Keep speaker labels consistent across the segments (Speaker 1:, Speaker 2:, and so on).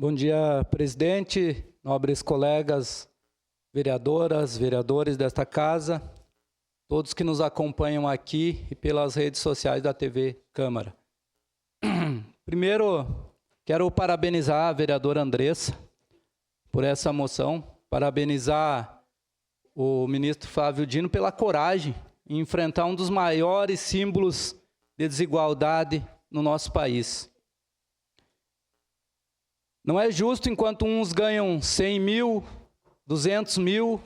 Speaker 1: Bom dia, presidente, nobres colegas, vereadoras, vereadores desta casa, todos que nos acompanham aqui e pelas redes sociais da TV Câmara. Primeiro, quero parabenizar a vereadora Andressa por essa moção, parabenizar o ministro Flávio Dino pela coragem em enfrentar um dos maiores símbolos de desigualdade no nosso país. Não é justo enquanto uns ganham 100 mil, 200 mil,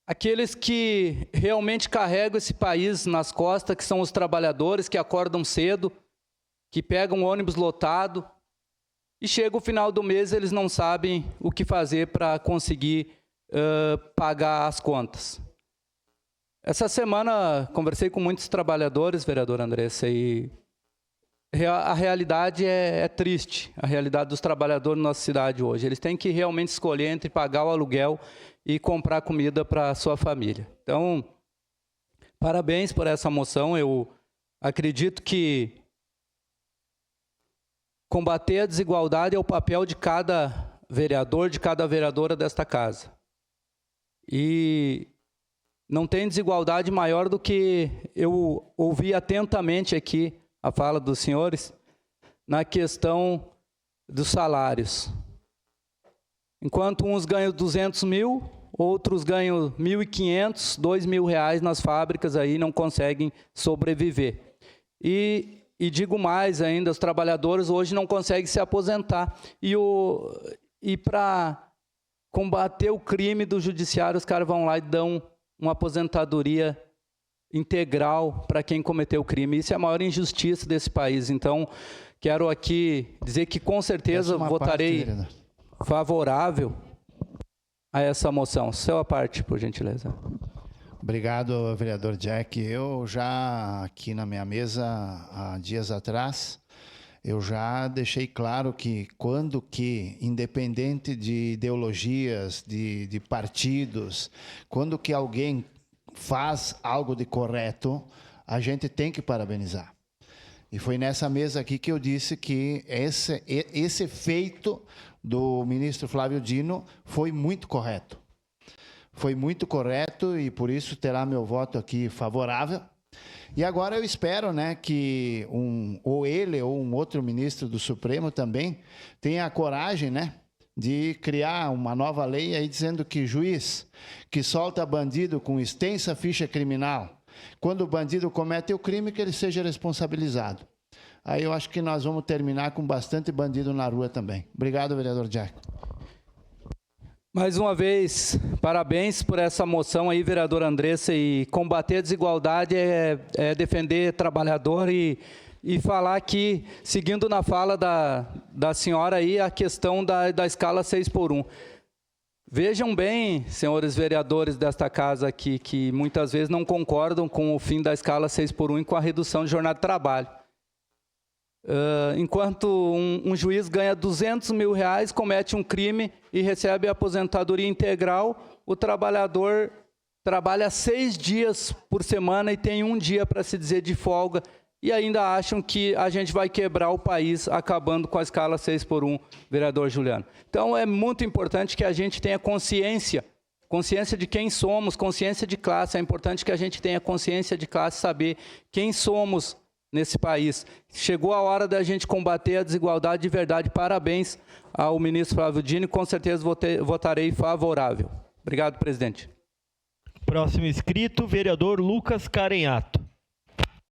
Speaker 1: aqueles que realmente carregam esse país nas costas, que são os trabalhadores que acordam cedo, que pegam ônibus lotado, e chega o final do mês eles não sabem o que fazer para conseguir pagar as contas. Essa semana conversei com muitos trabalhadores, vereadora Andressa, e a realidade é triste, a realidade dos trabalhadores na nossa cidade hoje. Eles têm que realmente escolher entre pagar o aluguel e comprar comida para a sua família. Então, parabéns por essa moção. Eu acredito que combater a desigualdade é o papel de cada vereador, de cada vereadora desta casa. E não tem desigualdade maior do que eu ouvi atentamente aqui a fala dos senhores na questão dos salários. Enquanto uns ganham 200 mil, outros ganham 1.500, 2.000 reais nas fábricas, aí não conseguem sobreviver. E digo mais ainda, os trabalhadores hoje não conseguem se aposentar. E para combater o crime do judiciário, os caras vão lá e dão uma aposentadoria integral para quem cometeu o crime. Isso é a maior injustiça desse país. Então, quero aqui dizer que com certeza votarei favorável a essa moção. Sua parte, por gentileza.
Speaker 2: Obrigado, vereador Jack. Eu já, aqui na minha mesa, há dias atrás, eu já deixei claro que quando que, independente de ideologias, de partidos, quando que alguém faz algo de correto, a gente tem que parabenizar. E foi nessa mesa aqui que eu disse que esse feito do ministro Flávio Dino foi muito correto. Foi muito correto e por isso terá meu voto aqui favorável. E agora eu espero, né, que ou ele ou um outro ministro do Supremo também tenha a coragem, né, de criar uma nova lei aí dizendo que juiz que solta bandido com extensa ficha criminal, quando o bandido comete o crime, que ele seja responsabilizado. Aí eu acho que nós vamos terminar com bastante bandido na rua também. Obrigado, vereador Jack.
Speaker 1: Mais uma vez, parabéns por essa moção aí, vereadora Andressa, e combater a desigualdade é defender trabalhador e falar aqui, seguindo na fala da senhora aí, a questão da escala 6x1. Vejam bem, senhores vereadores desta casa aqui, que muitas vezes não concordam com o fim da escala 6x1 e com a redução de jornada de trabalho. Enquanto um juiz ganha 200 mil reais, comete um crime e recebe a aposentadoria integral, o trabalhador trabalha 6 dias por semana e tem um dia para se dizer de folga, e ainda acham que a gente vai quebrar o país acabando com a escala 6x1, vereador Juliano. Então, é muito importante que a gente tenha consciência de quem somos, consciência de classe. É importante que a gente tenha consciência de classe, saber quem somos nesse país. Chegou a hora da gente combater a desigualdade de verdade. Parabéns ao ministro Flávio Dino, com certeza votarei favorável. Obrigado, presidente.
Speaker 3: Próximo inscrito, vereador Lucas Carenhato.